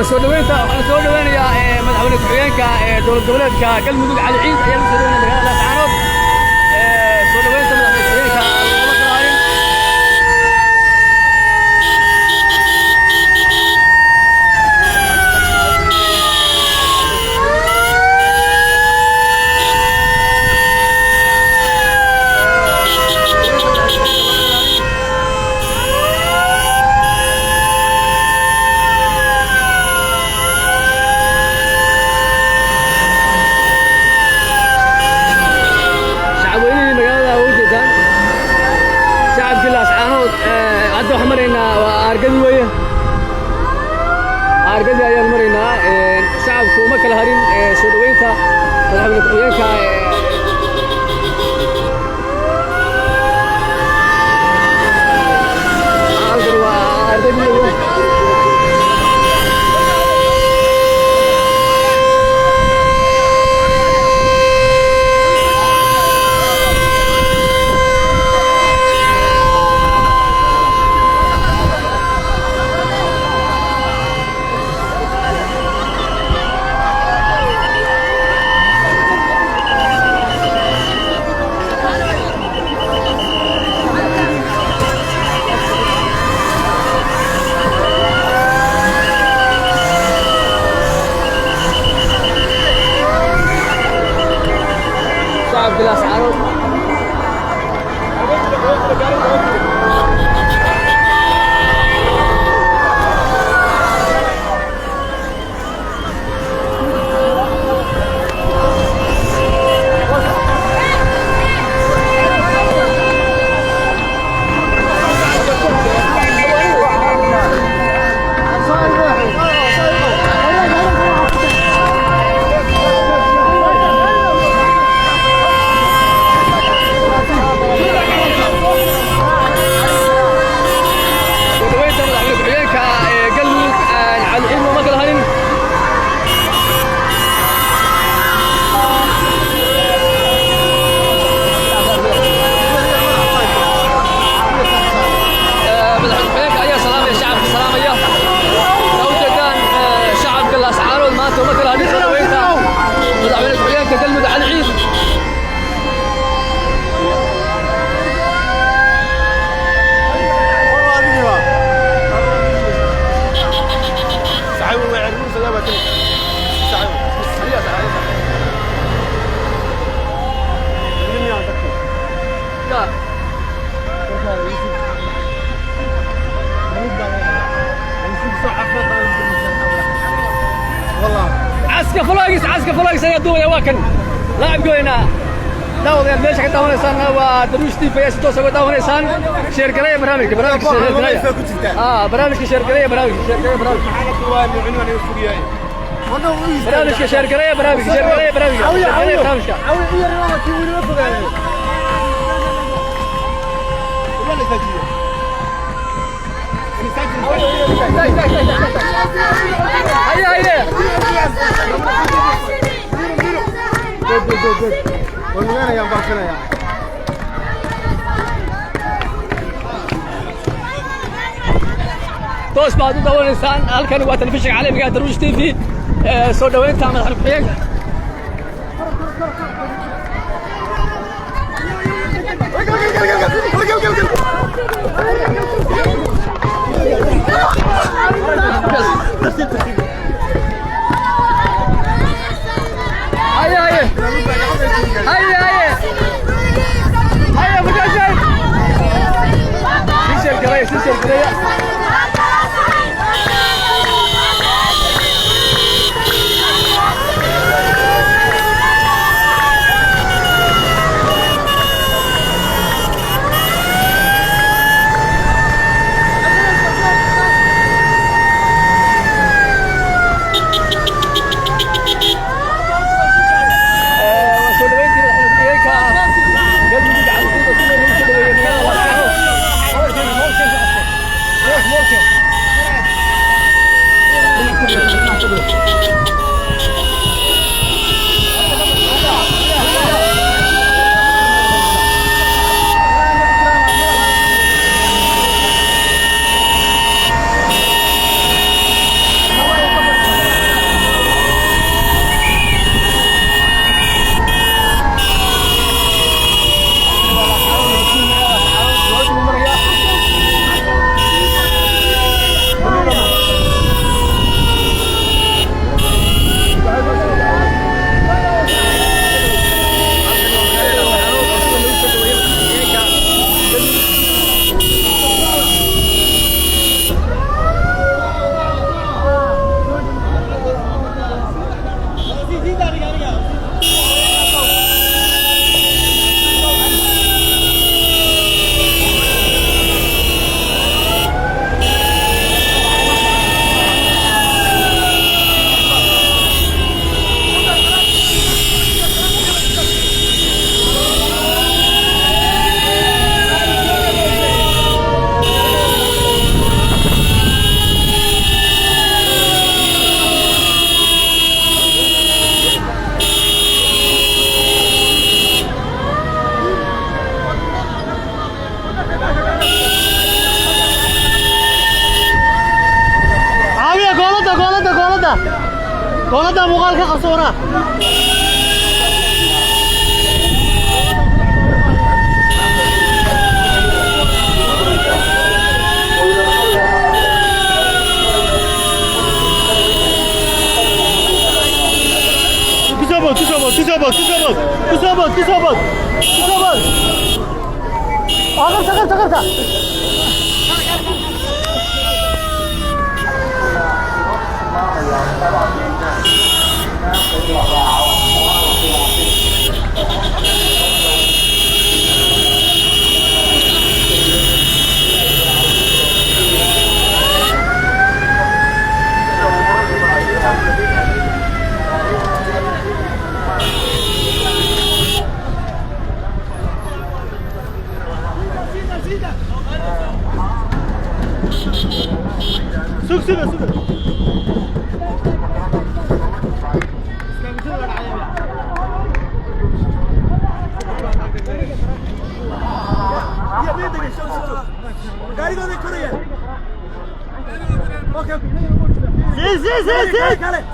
soo dhaweynta waxaan soo dhaweynayaa madaxweyne ku-xigeenka dowlad goboleedka galmudug cali ciid ayaa soo dhaweynaya magaalada laascaanood soo dhaweynta madaxweyne ku-xigeenka laguma kala harin hadda waxaan maraynaa waa argadi weeye argadi ayaan maraynaa shacabku uma kala harin soo dhaweynta madaxweyne ku-xigeenka halkan waa argadi weeye شعب الأسعار عسكر فلاقس يا دوي واكن لاعب جوينا داود يا ليش كده هون سان ودروش تي في اس 2 كده هون سان شركه برامج شركه برامج شركه برامج هيا والله يا مباركنا يا توس بعد دور انسان halkan waa telefishinka caalamiga Daruush TV soo dhaweynta madaxweyne ku-xigeenka كوندا مقال كقصورة كسبت أغرت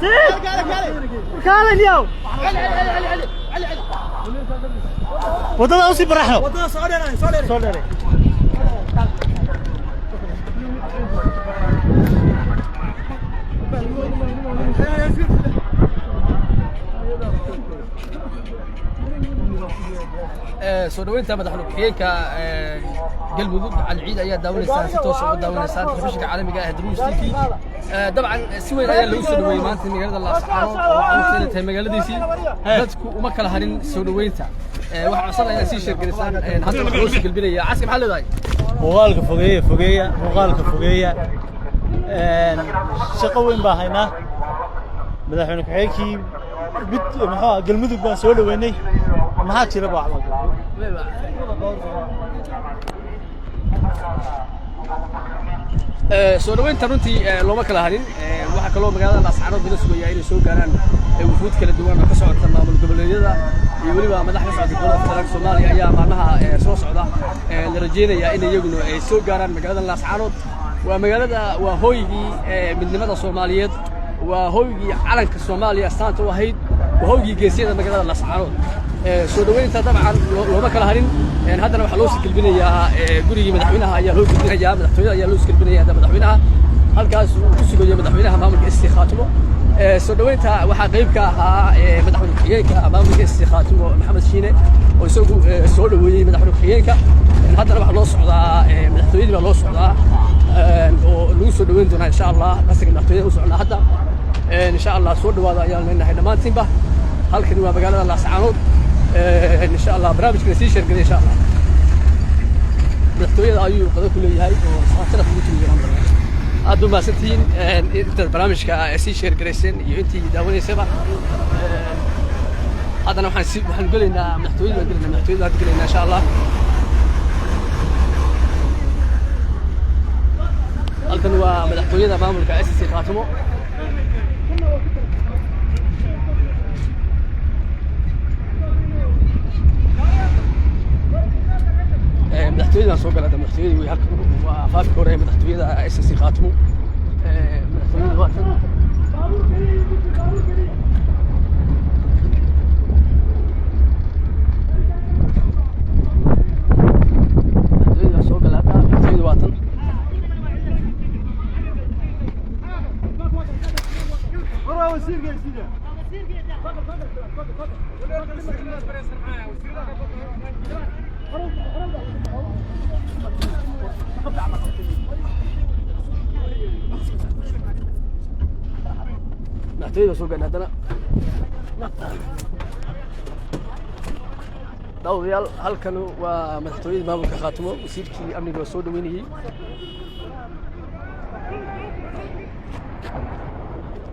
سوق كاله اليوم ودنا اوسي برحنا ودنا صوري soo dhaweynta madaxweyne ku-xigeenka galmudug cali ciid ayaa daawanaysaa si toos ah u daawanaysaa telefishinka caalamiga ah Daruus TV dabcan si weyn ayaa lagu soo dhaweeyay maanta magaalada Laascaanood oo ay tahay magaaladiisii dadku uma kala harin soo dhaweynta waxa cusub ay si sheegaysaan hadda loo soo galbinaya caski maxaa leedahay muuqaalka fogeeya shaqo weyn baa haynaa madaxweyne ku-xigeenkii mid maxaa galmudug baan soo dhaweynay maxaa jira bacdo soo dhaweynta runtii looma kala harin waxa kaloo magaalada Laascaanood la sugayaa inay soo gaaraan wufuud kala duwan oo ka socota maamul goboleedyada iyo waliba madaxda socda dowladda federaalka Soomaaliya ayaa maalmaha soo socda la rajeynayaa in iyaguna ay soo gaaraan magaalada Laascaanood waa magaalada waa hooygii midnimada Soomaaliyeed waa hooygii calanka Soomaaliya astaanta u ahayd waa hooygii geesiyada magaalada Laascaanood soo dhaweynta dabcan looma kala harin haddana waxa loo sii galbinayaa gurigii madaxweynaha ayaa loo gudbinayaa madaxtooyada ayaa loo sii galbinayaa madaxweynaha halkaas uu ku sugayo madaxweynaha maamulka SC Khaatumo soo dhaweynta waxaa qayb ka ahaa madaxweyne ku-xigeenka maamulka SC Khaatumo Maxamed Shiine oo isagu soo dhaweeyay madaxweyne ku-xigeenka haddana waxa loo socdaa madaxtooyadii baa loo socdaa oo lagu soo dhaweyn doonaa insha Allah qasriga madaxtooyada u socnaa hadda insha Allah soo dhawaada ayaan leenahay dhammaantiinba halkan waa magaalada Laascaanood إن شاء الله برامج كنسي شركة إن شاء الله مدحتوية أيو قدر كله يهاي وصارت في كل يوم أدو ما ستين أنت برامج كنسي شركة إنسان ينتي داوني سبعة هذا أنا حنقول إن مدحتوية هتقول إن شاء الله halkan waa madaxtooyada maamulka SC Khaatumo madaxtooyada soo galay madaxtooyada way halkan waa faafka hore madaxtooyada SC Khaatumo madaxtooyada waa مدحتوية سوق هذا داوديال halkanu waa madaxtooyada maamulka Khaatumo wasiirkii amniga soo dhaweynayay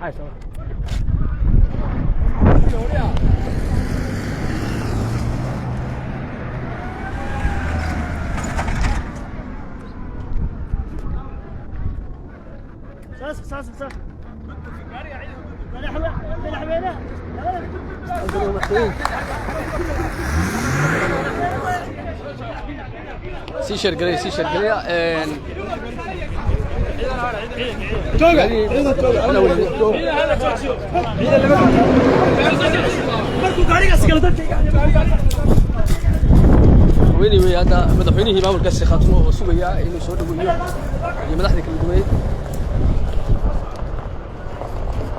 hay sawa ساس سي شرقلية ويني هذا مدحوينه مامور كاسي خاطمه وسويا إنه صار وياه مدحني كل دوي